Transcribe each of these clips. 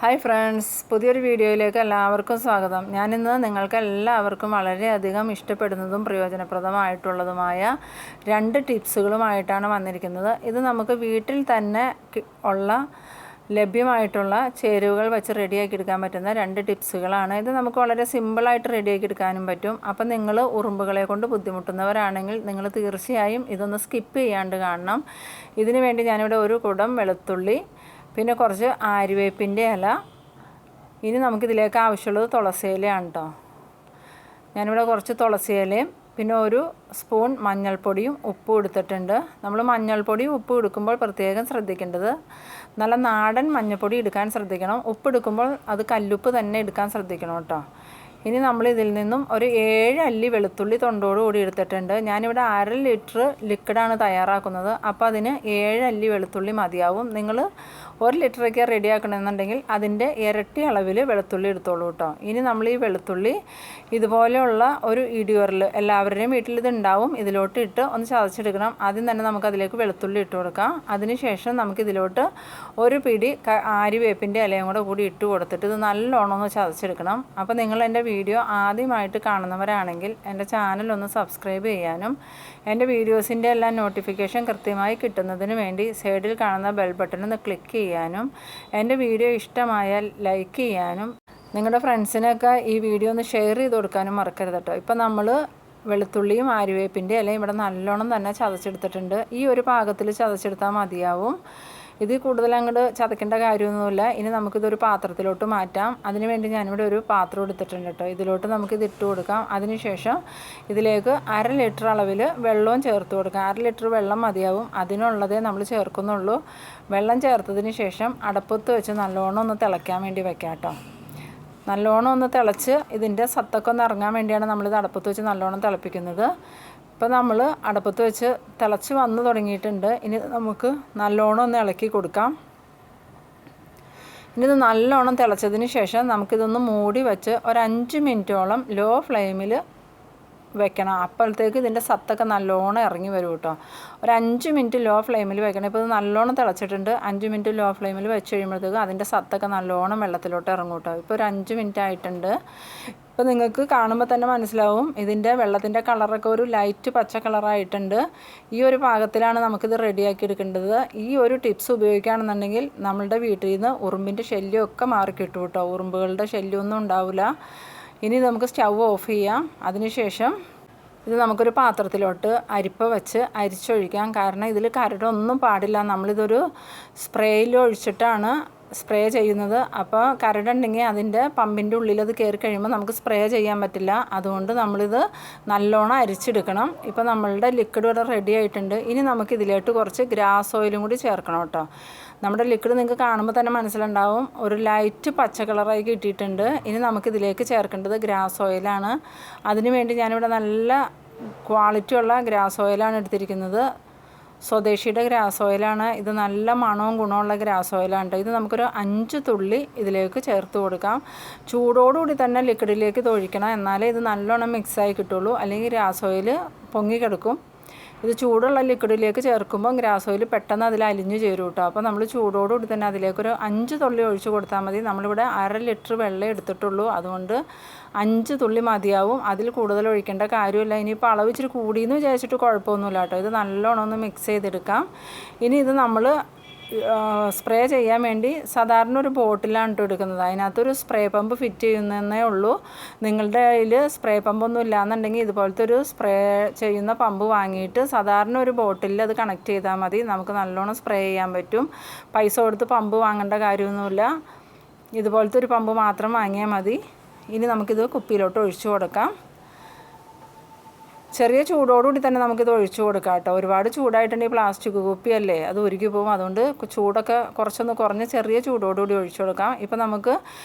Hi friends, പുതിയൊരു വീഡിയോയിലേക്ക് എല്ലാവർക്കും സ്വാഗതം. ഞാനിന്ന് നിങ്ങൾക്ക് എല്ലാവർക്കും വളരെയധികം ഇഷ്ടപ്പെടുന്നതും പ്രയോജനപ്രദമായിട്ടുള്ളതുമായ 2 ടിപ്സുകളുമായിട്ടാണ് വന്നിരിക്കുന്നത്. ഇത് നമുക്ക് വീട്ടിൽ തന്നെ ഉള്ള ലഭ്യമായിട്ടുള്ള ചേരുവകൾ വെച്ച് റെഡിയാക്കി എടുക്കാൻ പറ്റുന്ന 2 ടിപ്സുകളാണ്. ഇത് നമുക്ക് വളരെ സിമ്പിളായിട്ട് റെഡിയാക്കി എടുക്കാനും പറ്റും. അപ്പം നിങ്ങൾ ഉറുമ്പുകളെ കൊണ്ട് ബുദ്ധിമുട്ടുന്നവരാണെങ്കിൽ നിങ്ങൾ തീർച്ചയായും ഇതൊന്ന് സ്കിപ്പ് ചെയ്യാണ്ട് കാണണം. ഇതിനു വേണ്ടി ഞാനിവിടെ ഒരു കുടം വെളുത്തുള്ളി, പിന്നെ കുറച്ച് ആര്യവേപ്പിൻ്റെ ഇല, ഇനി നമുക്കിതിലേക്ക് ആവശ്യമുള്ളത് തുളസി ഇലയാണ് കേട്ടോ. ഞാനിവിടെ കുറച്ച് തുളസി ഇലയും പിന്നെ ഒരു സ്പൂൺ മഞ്ഞൾപ്പൊടിയും ഉപ്പും എടുത്തിട്ടുണ്ട്. നമ്മൾ മഞ്ഞൾപ്പൊടിയും ഉപ്പും എടുക്കുമ്പോൾ പ്രത്യേകം ശ്രദ്ധിക്കേണ്ടത് നല്ല നാടൻ മഞ്ഞൾപ്പൊടി എടുക്കാൻ ശ്രദ്ധിക്കണം. ഉപ്പ് എടുക്കുമ്പോൾ അത് കല്ലുപ്പ് തന്നെ എടുക്കാൻ ശ്രദ്ധിക്കണം കേട്ടോ. ഇനി നമ്മൾ ഇതിൽ നിന്നും ഒരു 7 അല്ലി വെളുത്തുള്ളി തൊണ്ടോടുകൂടി എടുത്തിട്ടുണ്ട്. ഞാനിവിടെ 1/2 ലിറ്റർ ലിക്വിഡാണ് തയ്യാറാക്കുന്നത്. അപ്പോൾ അതിന് 7 അല്ലി വെളുത്തുള്ളി മതിയാവും. നിങ്ങൾ 1 ലിറ്ററൊക്കെ റെഡിയാക്കണമെന്നുണ്ടെങ്കിൽ അതിൻ്റെ ഇരട്ടി അളവിൽ വെളുത്തുള്ളി എടുത്തോളൂ കേട്ടോ. ഇനി നമ്മൾ ഈ വെളുത്തുള്ളി ഇതുപോലെയുള്ള ഒരു ഇടിയുരൽ, എല്ലാവരുടെയും വീട്ടിൽ ഇത് ഉണ്ടാവും, ഇതിലോട്ട് ഇട്ട് ഒന്ന് ചതച്ചെടുക്കണം. ആദ്യം തന്നെ നമുക്കതിലേക്ക് വെളുത്തുള്ളി ഇട്ട് കൊടുക്കാം. അതിനുശേഷം നമുക്കിതിലോട്ട് ഒരു പിടി ആര്യവേപ്പിൻ്റെ ഇലയും കൂടി ഇട്ട് കൊടുത്തിട്ട് ഇത് നല്ലോണം ഒന്ന് ചതച്ചെടുക്കണം. അപ്പോൾ നിങ്ങൾ എൻ്റെ വീഡിയോ ആദ്യമായിട്ട് കാണുന്നവരാണെങ്കിൽ എൻ്റെ ചാനൽ ഒന്ന് സബ്സ്ക്രൈബ് ചെയ്യാനും എൻ്റെ വീഡിയോസിൻ്റെ എല്ലാം നോട്ടിഫിക്കേഷൻ കൃത്യമായി കിട്ടുന്നതിന് വേണ്ടി സൈഡിൽ കാണുന്ന ബെൽ ബട്ടൺ ഒന്ന് ക്ലിക്ക് ചെയ്യാനും എൻ്റെ വീഡിയോ ഇഷ്ടമായാൽ ലൈക്ക് ചെയ്യാനും നിങ്ങളുടെ ഫ്രണ്ട്സിനൊക്കെ ഈ വീഡിയോ ഒന്ന് ഷെയർ ചെയ്ത് കൊടുക്കാനും മറക്കരുത് കേട്ടോ. ഇപ്പം നമ്മൾ വെളുത്തുള്ളിയും ആര്യവേപ്പിൻ്റെ ഇലയും ഇവിടെ നല്ലോണം തന്നെ ചതച്ചെടുത്തിട്ടുണ്ട്. ഈ ഒരു പാകത്തിൽ ചതച്ചെടുത്താൽ മതിയാവും. ഇത് കൂടുതൽ അങ്ങോട്ട് ചതക്കേണ്ട കാര്യമൊന്നുമില്ല. ഇനി നമുക്കിതൊരു പാത്രത്തിലോട്ട് മാറ്റാം. അതിനുവേണ്ടി ഞാനിവിടെ ഒരു പാത്രം എടുത്തിട്ടുണ്ട് കേട്ടോ. ഇതിലോട്ട് നമുക്കിത് ഇട്ട് കൊടുക്കാം. അതിനുശേഷം ഇതിലേക്ക് 1/2 ലിറ്റർ അളവിൽ വെള്ളവും ചേർത്ത് കൊടുക്കാം. 1/2 ലിറ്റർ വെള്ളം മതിയാവും. അതിനുള്ളതേ നമ്മൾ ചേർക്കുന്നുള്ളൂ. വെള്ളം ചേർത്തതിന് ശേഷം അടപ്പത്ത് വെച്ച് നല്ലോണം ഒന്ന് തിളയ്ക്കാൻ വേണ്ടി വെക്കാം കേട്ടോ. നല്ലോണം ഒന്ന് തിളച്ച് ഇതിൻ്റെ സത്തൊക്കെ ഒന്ന് ഇറങ്ങാൻ വേണ്ടിയാണ് നമ്മളിത് അടപ്പത്ത് വെച്ച് നല്ലോണം തിളപ്പിക്കുന്നത്. ഇപ്പോൾ നമ്മൾ അടുപ്പത്ത് വെച്ച് തിളച്ച് വന്ന് തുടങ്ങിയിട്ടുണ്ട്. ഇനി നമുക്ക് നല്ലോണം ഒന്ന് ഇളക്കി കൊടുക്കാം. ഇനി ഇത് നല്ലോണം തിളച്ചതിന് ശേഷം നമുക്കിതൊന്ന് മൂടി വെച്ച് ഒരു 5 മിനിറ്റോളം ലോ ഫ്ലെയിമിൽ വെക്കണം. അപ്പോഴത്തേക്ക് ഇതിൻ്റെ സത്തൊക്കെ നല്ലോണം ഇറങ്ങി വരും കേട്ടോ. ഒരു 5 മിനിറ്റ് ലോ ഫ്ലെയിമിൽ വെക്കണം. ഇപ്പോൾ ഇത് നല്ലോണം തിളച്ചിട്ടുണ്ട്. 5 മിനിറ്റ് ലോ ഫ്ലെയിമിൽ വെച്ച് കഴിയുമ്പോഴത്തേക്ക് അതിൻ്റെ സത്തൊക്കെ നല്ലോണം വെള്ളത്തിലോട്ട് ഇറങ്ങും കേട്ടോ. ഇപ്പോൾ ഒരു 5 മിനിറ്റ് ആയിട്ടുണ്ട്. ഇപ്പോൾ നിങ്ങൾക്ക് കാണുമ്പോൾ തന്നെ മനസ്സിലാവും ഇതിൻ്റെ വെള്ളത്തിൻ്റെ കളറൊക്കെ ഒരു ലൈറ്റ് പച്ച കളറായിട്ടുണ്ട്. ഈ ഒരു പാകത്തിലാണ് നമുക്കിത് റെഡിയാക്കി എടുക്കേണ്ടത്. ഈ ഒരു ടിപ്സ് ഉപയോഗിക്കുകയാണെന്നുണ്ടെങ്കിൽ നമ്മളുടെ വീട്ടിൽ നിന്ന് ഉറുമ്പിൻ്റെ ശല്യമൊക്കെ മാറിക്കിട്ടും കേട്ടോ. ഉറുമ്പുകളുടെ ശല്യമൊന്നും ഉണ്ടാവില്ല. ഇനി നമുക്ക് സ്റ്റൗ ഓഫ് ചെയ്യാം. അതിനുശേഷം ഇത് നമുക്കൊരു പാത്രത്തിലോട്ട് അരിപ്പ വെച്ച് അരിച്ചൊഴിക്കാം. കാരണം ഇതിൽ കരടൊന്നും പാടില്ല. നമ്മളിതൊരു സ്പ്രേയിൽ ഒഴിച്ചിട്ടാണ് സ്പ്രേ ചെയ്യുന്നത്. അപ്പോൾ കരടുണ്ടെങ്കിൽ അതിൻ്റെ പമ്പിൻ്റെ ഉള്ളിൽ അത് കയറി കഴിയുമ്പോൾ നമുക്ക് സ്പ്രേ ചെയ്യാൻ പറ്റില്ല. അതുകൊണ്ട് നമ്മളിത് നല്ലോണം അരിച്ചെടുക്കണം. ഇപ്പോൾ നമ്മളുടെ ലിക്വിഡ് ഇവിടെ റെഡി ആയിട്ടുണ്ട്. ഇനി നമുക്ക് ഇതിലോട്ട് കുറച്ച് ഗ്രാസ് ഓയിലും കൂടി ചേർക്കണം കേട്ടോ. നമ്മുടെ ലിക്വിഡ് നിങ്ങൾക്ക് കാണുമ്പോൾ തന്നെ മനസ്സിലുണ്ടാവും ഒരു ലൈറ്റ് പച്ച കളറായി കിട്ടിയിട്ടുണ്ട്. ഇനി നമുക്കിതിലേക്ക് ചേർക്കേണ്ടത് ഗ്രാസ് ഓയിലാണ്. അതിനു വേണ്ടി ഞാനിവിടെ നല്ല ക്വാളിറ്റിയുള്ള ഗ്രാസ് ഓയിലാണ് എടുത്തിരിക്കുന്നത്. സ്വദേശിയുടെ ഗ്രാസ് ഓയിലാണ്. ഇത് നല്ല മണവും ഗുണമുള്ള ഗ്രാസ് ഓയിലാണ്. ഇത് നമുക്കൊരു 5 തുള്ളി ഇതിലേക്ക് ചേർത്ത് കൊടുക്കാം. ചൂടോടുകൂടി തന്നെ ലിക്വിഡിലേക്ക് ഇത് ഒഴിക്കണം. എന്നാലേ ഇത് നല്ലോണം മിക്സായി കിട്ടുള്ളൂ. അല്ലെങ്കിൽ ഗ്രാസ് ഓയിൽ പൊങ്ങിക്കിടക്കും. ഇത് ചൂടുള്ള ലിക്വിഡിലേക്ക് ചേർക്കുമ്പോൾ ഗ്രാസ് ഓയിൽ പെട്ടെന്ന് അതിൽ അലിഞ്ഞു ചേരും കേട്ടോ. അപ്പോൾ നമ്മൾ ചൂടോടുകൂടി തന്നെ അതിലേക്കൊരു 5 തുള്ളി ഒഴിച്ച് കൊടുത്താൽ മതി. നമ്മളിവിടെ 1/2 ലിറ്റർ വെള്ളം എടുത്തിട്ടുള്ളൂ. അതുകൊണ്ട് 5 തുള്ളി മതിയാവും. അതിൽ കൂടുതൽ ഒഴിക്കേണ്ട കാര്യമില്ല. ഇനിയിപ്പോൾ അളവ് ഇച്ചിരി കൂടിയെന്ന് വിചാരിച്ചിട്ട് കുഴപ്പമൊന്നുമില്ല കേട്ടോ. ഇത് നല്ലോണം ഒന്ന് മിക്സ് ചെയ്തെടുക്കാം. ഇനി ഇത് നമ്മൾ സ്പ്രേ ചെയ്യാൻ വേണ്ടി സാധാരണ ഒരു ബോട്ടിലാണ് കേട്ടോ എടുക്കുന്നത്. അതിനകത്തൊരു സ്പ്രേ പമ്പ് ഫിറ്റ് ചെയ്യുന്നതേ ഉള്ളൂ. നിങ്ങളുടെ കയ്യിൽ സ്പ്രേ പമ്പൊന്നും ഇല്ലയെന്നുണ്ടെങ്കിൽ ഇതുപോലത്തെ ഒരു സ്പ്രേ ചെയ്യുന്ന പമ്പ് വാങ്ങിയിട്ട് സാധാരണ ഒരു ബോട്ടിലിൽ അത് കണക്ട് ചെയ്താൽ മതി. നമുക്ക് നല്ലോണം സ്പ്രേ ചെയ്യാൻ പറ്റും. പൈസ കൊടുത്ത് പമ്പ് വാങ്ങേണ്ട കാര്യമൊന്നുമില്ല. ഇതുപോലത്തെ ഒരു പമ്പ് മാത്രം വാങ്ങിയാൽ മതി. ഇനി നമുക്കിത് കുപ്പിയിലോട്ട് ഒഴിച്ചു കൊടുക്കാം. ചെറിയ ചൂടോടുകൂടി തന്നെ നമുക്കിത് ഒഴിച്ചു കൊടുക്കാം കേട്ടോ. ഒരുപാട് ചൂടായിട്ടുണ്ടെങ്കിൽ പ്ലാസ്റ്റിക് കുപ്പിയല്ലേ, അത് ഉരുകി പോകും. അതുകൊണ്ട് ചൂടൊക്കെ കുറച്ചൊന്ന് കുറഞ്ഞ് ചെറിയ ചൂടോടുകൂടി ഒഴിച്ചു കൊടുക്കാം. ഇപ്പോൾ നമുക്ക്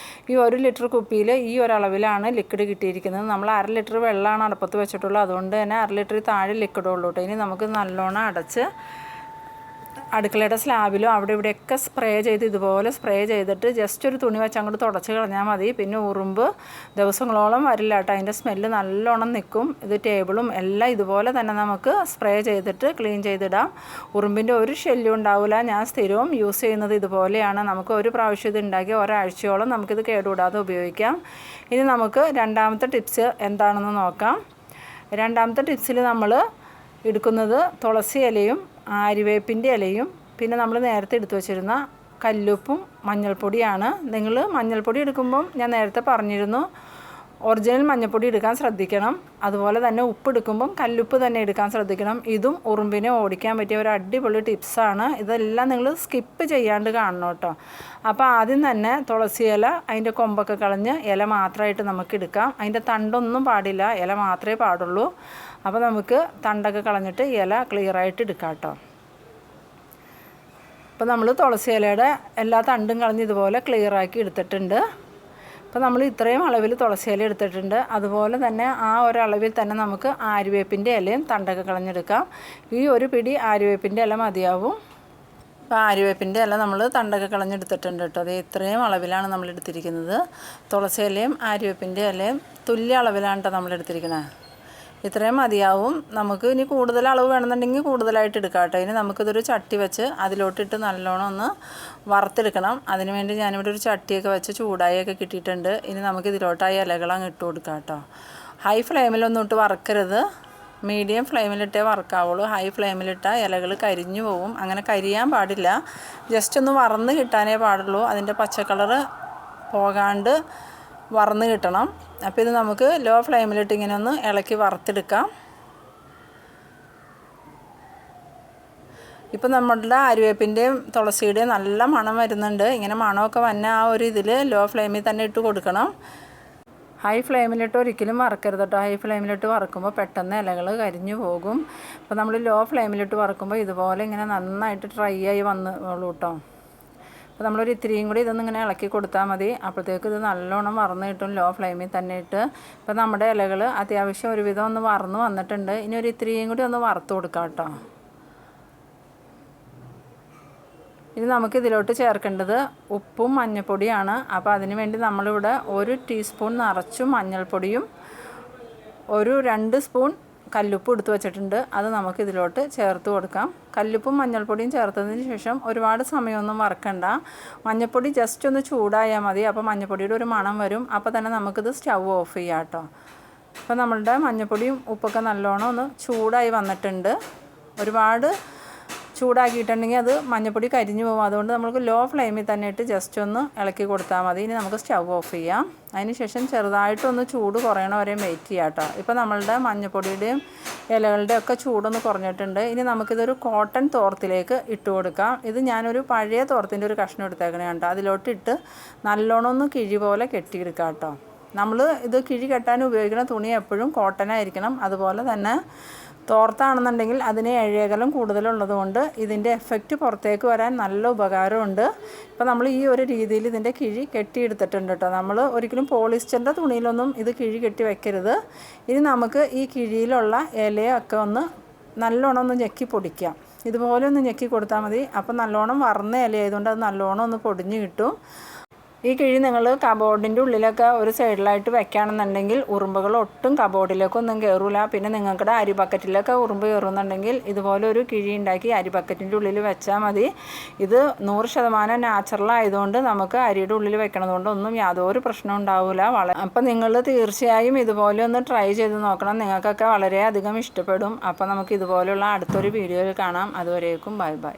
ഈ 1 ലിറ്റർ കുപ്പിയിൽ ഈ ഒരളവിലാണ് ലിക്വിഡ് കിട്ടിയിരിക്കുന്നത്. നമ്മൾ 1/2 ലിറ്റർ വെള്ളമാണ് അടുപ്പത്ത് വെച്ചിട്ടുള്ളത്. അതുകൊണ്ട് തന്നെ 1/2 ലിറ്റർ താഴെ ലിക്വിഡ് ഉള്ളൂ കേട്ടോ. ഇനി നമുക്ക് നല്ലോണം അടച്ച് അടുക്കളയുടെ സ്ലാബിലും അവിടെ ഇവിടെയൊക്കെ സ്പ്രേ ചെയ്ത് ഇതുപോലെ സ്പ്രേ ചെയ്തിട്ട് ജസ്റ്റ് ഒരു തുണി വെച്ച് അങ്ങോട്ട് തുടച്ച് കളഞ്ഞാൽ മതി. പിന്നെ ഉറുമ്പ് ദിവസങ്ങളോളം വരില്ല കേട്ടോ. അതിൻ്റെ സ്മെല്ല് നല്ലോണം നിൽക്കും. ഇത് ടേബിളും എല്ലാം ഇതുപോലെ തന്നെ നമുക്ക് സ്പ്രേ ചെയ്തിട്ട് ക്ലീൻ ചെയ്തിടാം. ഉറുമ്പിൻ്റെ ഒരു ശല്യം ഉണ്ടാവില്ല. ഞാൻ സ്ഥിരവും യൂസ് ചെയ്യുന്നത് ഇതുപോലെയാണ്. നമുക്ക് ഒരു പ്രാവശ്യം ഇത് ഉണ്ടാക്കി ഒരാഴ്ചയോളം നമുക്കിത് കേടുകൂടാതെ ഉപയോഗിക്കാം. ഇനി നമുക്ക് രണ്ടാമത്തെ ടിപ്സ് എന്താണെന്ന് നോക്കാം. രണ്ടാമത്തെ ടിപ്സിൽ നമ്മൾ എടുക്കുന്നത് തുളസി ഇലയും ആര്യവേപ്പിൻ്റെ ഇലയും പിന്നെ നമ്മൾ നേരത്തെ എടുത്തു വച്ചിരുന്ന കല്ലുപ്പും മഞ്ഞൾപ്പൊടിയാണ്. നിങ്ങൾ മഞ്ഞൾപ്പൊടി എടുക്കുമ്പം ഞാൻ നേരത്തെ പറഞ്ഞിരുന്നു ഒറിജിനൽ മഞ്ഞൾപ്പൊടി എടുക്കാൻ ശ്രദ്ധിക്കണം. അതുപോലെ തന്നെ ഉപ്പ് എടുക്കുമ്പം കല്ലുപ്പ് തന്നെ എടുക്കാൻ ശ്രദ്ധിക്കണം. ഇതും ഉറുമ്പിനെ ഓടിക്കാൻ പറ്റിയ ഒരു അടിപൊളി ടിപ്സാണ്. ഇതെല്ലാം നിങ്ങൾ സ്കിപ്പ് ചെയ്യാണ്ട് കാണണം കേട്ടോ. അപ്പോൾ ആദ്യം തന്നെ തുളസി ഇല അതിൻ്റെ കൊമ്പൊക്കെ കളഞ്ഞ് ഇല മാത്രമായിട്ട് നമുക്ക് എടുക്കാം. അതിൻ്റെ തണ്ടൊന്നും പാടില്ല, ഇല മാത്രമേ പാടുള്ളൂ. അപ്പോൾ നമുക്ക് തണ്ടൊക്കെ കളഞ്ഞിട്ട് ഇല ക്ലിയറായിട്ട് എടുക്കാം കേട്ടോ. അപ്പോൾ നമ്മൾ തുളസി ഇലയുടെ എല്ലാ തണ്ടും കളഞ്ഞ് ഇതുപോലെ ക്ലിയറാക്കി എടുത്തിട്ടുണ്ട്. അപ്പോൾ നമ്മൾ ഇത്രയും അളവിൽ തുളസി ഇല എടുത്തിട്ടുണ്ട്. അതുപോലെ തന്നെ ആ ഒരളവിൽ തന്നെ നമുക്ക് ആര്യവേപ്പിൻ്റെ ഇലയും തണ്ടൊക്കെ കളഞ്ഞെടുക്കാം. ഈ ഒരു പിടി ആര്യവേപ്പിൻ്റെ ഇല മതിയാവും. അപ്പോൾ ആര്യവേപ്പിൻ്റെ ഇല നമ്മൾ തണ്ടൊക്കെ കളഞ്ഞെടുത്തിട്ടുണ്ട് കേട്ടോ. അത് ഇത്രയും അളവിലാണ് നമ്മൾ എടുത്തിരിക്കുന്നത്. തുളസി ഇലയും ആര്യവേപ്പിൻ്റെ ഇലയും തുല്യ അളവിലാണ് കേട്ടോ നമ്മൾ എടുത്തിരിക്കുന്നത്. ഇത്രയും മതിയാവും. നമുക്ക് ഇനി കൂടുതൽ അളവ് വേണമെന്നുണ്ടെങ്കിൽ കൂടുതലായിട്ട് എടുക്കാം കേട്ടോ. ഇനി നമുക്കിതൊരു ചട്ടി വെച്ച് അതിലോട്ടിട്ട് നല്ലോണം ഒന്ന് വറുത്തെടുക്കണം. അതിനുവേണ്ടി ഞാനിവിടെ ഒരു ചട്ടിയൊക്കെ വെച്ച് ചൂടായൊക്കെ കിട്ടിയിട്ടുണ്ട്. ഇനി നമുക്ക് ഇതിലോട്ടായി ഇലകൾ അങ്ങ് ഇട്ട് കൊടുക്കാം കേട്ടോ. ഹൈ ഫ്ലെയിമിലൊന്നും ഇട്ട് വറുക്കരുത്, മീഡിയം ഫ്ലെയിമിലിട്ടേ വറുക്കാവുള്ളൂ. ഹൈ ഫ്ലെയിമിലിട്ടാൽ ഇലകൾ കരിഞ്ഞു പോകും. അങ്ങനെ കരിയാൻ പാടില്ല, ജസ്റ്റ് ഒന്ന് വറന്ന് കിട്ടാനേ പാടുള്ളൂ. അതിൻ്റെ പച്ചക്കളറ് പോകാണ്ട് വറന്ന് കിട്ടണം. അപ്പോൾ ഇത് നമുക്ക് ലോ ഫ്ലെയിമിലിട്ട് ഇങ്ങനെ ഒന്ന് ഇളക്കി വറുത്തെടുക്കാം. ഇപ്പോൾ നമ്മളുടെ ആര്യവേപ്പിൻ്റെയും തുളസിയുടെയും നല്ല മണം വരുന്നുണ്ട്. ഇങ്ങനെ മണമൊക്കെ വന്ന ആ ഒരു ഇതിൽ ലോ ഫ്ലെയിമിൽ തന്നെ ഇട്ട് കൊടുക്കണം. ഹൈ ഫ്ലെയിമിലിട്ട് ഒരിക്കലും വറക്കരുത് കേട്ടോ. ഹൈ ഫ്ലെയിമിലിട്ട് വറക്കുമ്പോൾ പെട്ടെന്ന് ഇലകൾ കരിഞ്ഞു പോകും. അപ്പോൾ നമ്മൾ ലോ ഫ്ലെയിമിലിട്ട് വറക്കുമ്പോൾ ഇതുപോലെ ഇങ്ങനെ നന്നായിട്ട് ഡ്രൈ ആയി വന്നോളൂ കേട്ടോ. അപ്പോൾ നമ്മളൊരു ഇത്തിരിയും കൂടി ഇതൊന്നും ഇങ്ങനെ ഇളക്കി കൊടുത്താൽ മതി. അപ്പോഴത്തേക്ക് ഇത് നല്ലോണം വറന്ന് കിട്ടും ലോ ഫ്ലെയിമിൽ തന്നെ ഇട്ട്. ഇപ്പോൾ നമ്മുടെ ഇലകൾ അത്യാവശ്യം ഒരുവിധം ഒന്ന് വറന്ന് വന്നിട്ടുണ്ട്. ഇനി ഒരു ഇത്തിരിയും കൂടി ഒന്ന് വറുത്ത് കൊടുക്കാം കേട്ടോ. ഇനി നമുക്കിതിലോട്ട് ചേർക്കേണ്ടത് ഉപ്പും മഞ്ഞൾപ്പൊടിയാണ്. അപ്പോൾ അതിന് വേണ്ടി നമ്മളിവിടെ 1 ടീസ്പൂൺ നിറച്ചും മഞ്ഞൾപ്പൊടിയും 2 സ്പൂൺ കല്ലുപ്പ് എടുത്ത് വെച്ചിട്ടുണ്ട്. അത് നമുക്ക് ഇതിലോട്ട് ചേർത്ത് കൊടുക്കാം. കല്ലുപ്പും മഞ്ഞൾപ്പൊടിയും ചേർത്തതിന് ശേഷം ഒരുപാട് സമയമൊന്നും വറക്കണ്ട. മഞ്ഞൾപ്പൊടി ജസ്റ്റ് ഒന്ന് ചൂടായാൽ മതി. അപ്പോൾ മഞ്ഞൾപ്പൊടിയുടെ ഒരു മണം വരും. അപ്പോൾ തന്നെ നമുക്കിത് സ്റ്റൗ ഓഫ് ചെയ്യാം കേട്ടോ. അപ്പോൾ നമ്മളുടെ മഞ്ഞൾപ്പൊടിയും ഉപ്പൊക്കെ നല്ലോണം ഒന്ന് ചൂടായി വന്നിട്ടുണ്ട്. ഒരുപാട് ചൂടാക്കിയിട്ടുണ്ടെങ്കിൽ അത് മഞ്ഞൾപ്പൊടി കരിഞ്ഞു പോകും. അതുകൊണ്ട് നമുക്ക് ലോ ഫ്ലെയിമിൽ തന്നെ ഇട്ട് ജസ്റ്റ് ഒന്ന് ഇളക്കി കൊടുത്താൽ മതി. ഇനി നമുക്ക് സ്റ്റൗ ഓഫ് ചെയ്യാം. അതിന് ശേഷം ചെറുതായിട്ടൊന്ന് ചൂട് കുറയണ വരെ വെയിറ്റ് ചെയ്യാം കേട്ടോ. ഇപ്പോൾ നമ്മളുടെ മഞ്ഞൾപ്പൊടിയുടെയും ഇലകളുടെയും ഒക്കെ ചൂടൊന്ന് കുറഞ്ഞിട്ടുണ്ട്. ഇനി നമുക്കിതൊരു കോട്ടൺ തോർത്തിലേക്ക് ഇട്ട് കൊടുക്കാം. ഇത് ഞാനൊരു പഴയ തോർത്തിൻ്റെ ഒരു കഷ്ണം എടുത്തേക്കണേ കേട്ടോ. അതിലോട്ടിട്ട് നല്ലോണം ഒന്ന് കിഴി പോലെ കെട്ടിയെടുക്കാം കേട്ടോ. നമ്മൾ ഇത് കിഴി കെട്ടാൻ ഉപയോഗിക്കുന്ന തുണി എപ്പോഴും കോട്ടനായിരിക്കണം. അതുപോലെ തന്നെ തോർത്താണെന്നുണ്ടെങ്കിൽ അതിന് ഇഴയകലം കൂടുതലുള്ളത് കൊണ്ട് ഇതിൻ്റെ എഫക്റ്റ് പുറത്തേക്ക് വരാൻ നല്ല ഉപകാരമുണ്ട്. ഇപ്പോൾ നമ്മൾ ഈ ഒരു രീതിയിൽ ഇതിൻ്റെ കിഴി കെട്ടിയെടുത്തിട്ടുണ്ട് കേട്ടോ. നമ്മൾ ഒരിക്കലും പോളിസ്റ്ററിൻ്റെ തുണിയിലൊന്നും ഇത് കിഴി കെട്ടി വയ്ക്കരുത്. ഇനി നമുക്ക് ഈ കിഴിയിലുള്ള ഇലയൊക്കെ ഒന്ന് നല്ലോണം ഒന്ന് ഞെക്കി പൊടിക്കാം. ഇതുപോലെ ഒന്ന് ഞെക്കി കൊടുത്താൽ മതി. അപ്പോൾ നല്ലോണം വറന്ന ഇല ആയതുകൊണ്ട് അത് നല്ലോണം ഒന്ന് പൊടിഞ്ഞ് കിട്ടും. ഈ കിഴി നിങ്ങൾ കബോർഡിൻ്റെ ഉള്ളിലൊക്കെ ഒരു സൈഡിലായിട്ട് വെക്കുകയാണെന്നുണ്ടെങ്കിൽ ഉറുമ്പുകൾ ഒട്ടും കബോർഡിലേക്കൊന്നും കയറില്ല. പിന്നെ നിങ്ങളുടെ അരി ബക്കറ്റിലൊക്കെ ഉറുമ്പ് കയറുന്നുണ്ടെങ്കിൽ ഇതുപോലെ ഒരു കിഴി ഉണ്ടാക്കി അരി ബക്കറ്റിൻ്റെ ഉള്ളിൽ വെച്ചാൽ മതി. ഇത് 100% നാച്ചുറൽ ആയതുകൊണ്ട് നമുക്ക് അരിയുടെ ഉള്ളിൽ വെക്കണതുകൊണ്ട് ഒന്നും യാതൊരു പ്രശ്നം ഉണ്ടാവില്ല. അപ്പോൾ നിങ്ങൾ തീർച്ചയായും ഇതുപോലെ ഒന്ന് ട്രൈ ചെയ്ത് നോക്കണം. നിങ്ങൾക്കൊക്കെ വളരെയധികം ഇഷ്ടപ്പെടും. അപ്പോൾ നമുക്ക് ഇതുപോലെയുള്ള അടുത്തൊരു വീഡിയോയിൽ കാണാം. അതുവരേക്കും ബൈ ബൈ.